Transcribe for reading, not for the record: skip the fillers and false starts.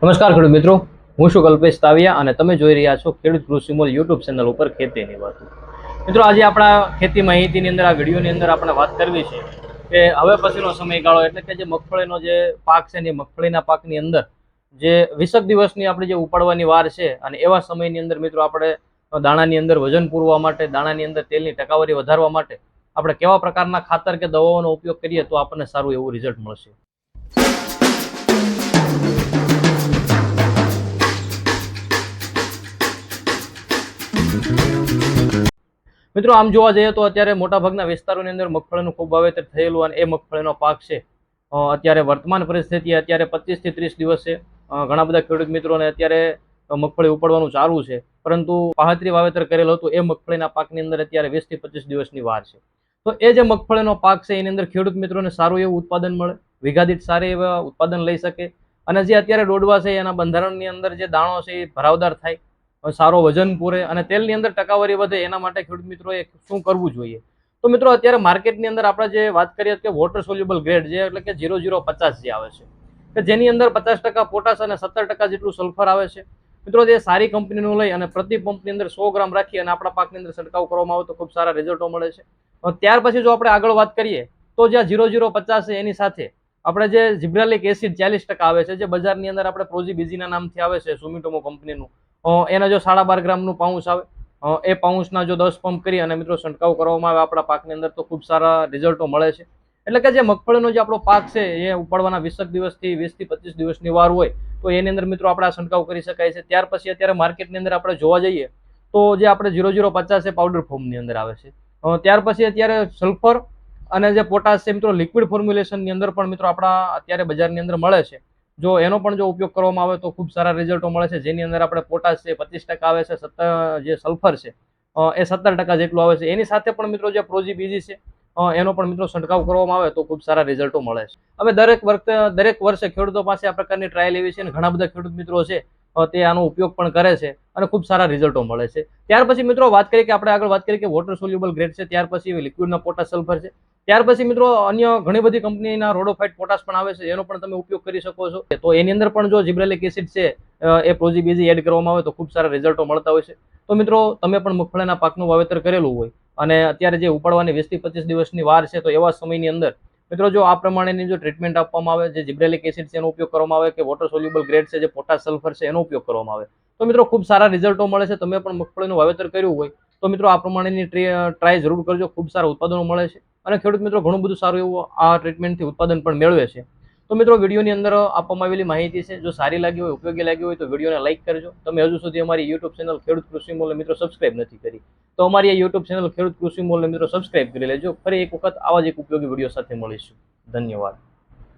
નમસ્કાર ખેડૂત મિત્રો, હું છું કલ્પેશ તાવિયા અને તમે જોઈ રહ્યા છો ખેડૂત કૃષિ મોલ યુટ્યુબ ચેનલ ઉપર ખેતીની વાતો. મિત્રો, આજે આપણા ખેતી માહિતીની અંદર આ વિડીયોની અંદર આપણે વાત કરવી છે કે હવે પછીનો સમયગાળો એટલે કે જે મગફળીનો જે પાક છે ને મગફળીના પાકની અંદર જે 20 દિવસની આપણે જે ઉપાડવાની વાર છે અને એવા સમયની અંદર મિત્રો આપણે દાણાની અંદર વજન પૂરવા માટે, દાણાની અંદર તેલની ટકાવારી વધારવા માટે આપણે કેવા પ્રકારના ખાતર કે દવાઓનો ઉપયોગ કરીએ તો આપણને સારું એવું રિઝલ્ટ મળશે. મિત્રો, આમ જોવા જઈએ તો અત્યારે મોટાભાગના વિસ્તારોની અંદર મગફળીનું ખૂબ વાવેતર થયેલું અને એ મગફળીનો પાક છે અત્યારે વર્તમાન પરિસ્થિતિ અત્યારે 25 થી 30 દિવસ છે. ઘણા બધા ખેડૂત મિત્રોને અત્યારે મગફળી ઉપાડવાનું ચાલુ છે, પરંતુ પાહત્રી વાવેતર કરેલું હતું એ મગફળીના પાકની અંદર અત્યારે 20 થી 25 દિવસની વાર છે. તો એ જે મગફળીનો પાક છે એની અંદર ખેડૂત મિત્રોને સારું એવું ઉત્પાદન મળે, વીઘા દીઠ સારી એવા ઉત્પાદન લઈ શકે અને જે અત્યારે ડોડવા છે એના બંધારણની અંદર જે દાણો છે એ ભરાવદાર થાય, સારો વજન પૂરે અને તેલની અંદર ટકાવારી વધે એના માટે ખેડૂત મિત્રોએ શું કરવું જોઈએ. તો મિત્રો, અત્યારે માર્કેટની અંદર આપણે જે વાત કરીએ કે વોટર સોલ્યુબલ ગ્રેડ જે એટલે કે 0050 જે આવે છે કે જેની અંદર 50% પોટાશ અને 17% જેટલું સલ્ફર આવે છે. મિત્રો, જે સારી કંપનીનું લઈ અને પ્રતિ પંપની અંદર 100 ગ્રામ રાખી અને આપણા પાકની અંદર છંટકાવ કરવામાં આવે તો ખૂબ સારા રિઝલ્ટો મળે છે. ત્યાર પછી જો આપણે આગળ વાત કરીએ તો જે 0050 છે એની સાથે આપણે જે જિબ્રાલિક એસિડ 40% આવે છે, જે બજારની અંદર આપણે પ્રોજીબીજીના નામથી આવે છે સુમિટોમો કંપનીનું, એના જો 12.5 ગ્રામનું પાઉચ આવે એ પાઉચના જો 10 પંપ કરી અને મિત્રો છંટકાવ કરવામાં આવે આપણા પાકની અંદર તો ખૂબ સારા રિઝલ્ટો મળે છે. એટલે કે જે મગફળીનો જે આપણો પાક છે એ ઉપાડવાના 20 દિવસથી 20 થી 25 દિવસની વાર હોય તો એની અંદર મિત્રો આપણે આ છંટકાવ કરી શકાય છે. ત્યાર પછી અત્યારે માર્કેટની અંદર આપણે જોવા જઈએ તો જે આપણે 0050 એ પાવડર ફોર્મની અંદર આવે છે. ત્યાર પછી અત્યારે સલ્ફર અને જે પોટાશ છે મિત્રો લિક્વિડ ફોર્મ્યુલેશનની અંદર પણ મિત્રો આપણા અત્યારે બજારની અંદર મળે છે. જો એનો પણ જો ઉપયોગ કરવામાં આવે તો ખૂબ સારા રિઝલ્ટો મળે છે, જેની અંદર આપણે પોટાશ છે 25% આવે છે, જે સલ્ફર છે એ 17% જેટલું આવે છે. એની સાથે પણ મિત્રો જે પ્રોજીબીજી છે એનો પણ મિત્રો છંટકાવ કરવામાં આવે તો ખૂબ સારા રિઝલ્ટો મળે છે. હવે દરેક વર્ષે ખેડૂતો પાસે આ પ્રકારની ટ્રાયલ એવી છે અને ઘણા બધા ખેડૂત મિત્રો છે તે આનો ઉપયોગ પણ કરે છે અને ખૂબ સારા રિઝલ્ટો મળે છે. ત્યાર પછી મિત્રો વાત કરીએ કે આપણે આગળ વાત કરીએ કે વોટર સોલ્યુબલ ગ્રેડ છે, ત્યાર પછી લિક્વિડના પોટાશ સલ્ફર છે, ત્યાર પછી મિત્રો અન્ય ઘણી બધી કંપનીના રોડોફાઇટ પોટાશ પણ આવે છે, એનો પણ તમે ઉપયોગ કરી શકો છો. તો એની અંદર પણ જો જિબ્રાલિક એસિડ છે એ પ્રોજીબીજી એડ કરવામાં આવે તો ખૂબ સારા રિઝલ્ટો મળતા હોય છે. તો મિત્રો, તમે પણ મગફળીના પાકનું વાવેતર કરેલું હોય અને અત્યારે જે ઉપાડવાની 20 થી 25 દિવસની વાર છે તો એવા સમયની અંદર મિત્રો જો આ પ્રમાણેની જો ટ્રીટમેન્ટ આપવામાં આવે, જે જિબ્રાલિક એસિડ છે એનો ઉપયોગ કરવામાં આવે કે વોટર સોલ્યુબલ ગ્રેડ છે જે પોટાશ સલ્ફર છે એનો ઉપયોગ કરવામાં આવે તો મિત્રો ખૂબ સારા રિઝલ્ટો મળે છે. તમે પણ મગફળીનું વાવેતર કર્યું હોય તો મિત્રો આ પ્રમાણેની ટ્રાય જરૂર કરજો, ખૂબ સારા ઉત્પાદનો મળે છે અને ખેડૂત મિત્રો ઘણું બધું સારું એવું આ ટ્રીટમેન્ટથી ઉત્પાદન પણ મેળવે છે. તો મિત્રો, વિડીયોની અંદર આપવામાં આવેલી માહિતી છે જો સારી લાગી હોય, ઉપયોગી લાગી હોય તો વિડીયોને લાઇક કરજો. તમે હજુ સુધી અમારી યુટ્યુબ ચેનલ ખેડૂત કૃષિ મોલને મિત્રો સબસ્ક્રાઇબ નથી કરી તો અમારી આ યુટ્યુબ ચેનલ ખેડૂત કૃષિ મોલને મિત્રો સબસ્ક્રાઇબ કરી લેજો. ફરી એક વખત આવા જ એક ઉપયોગી વિડીયો સાથે મળીશું. ધન્યવાદ.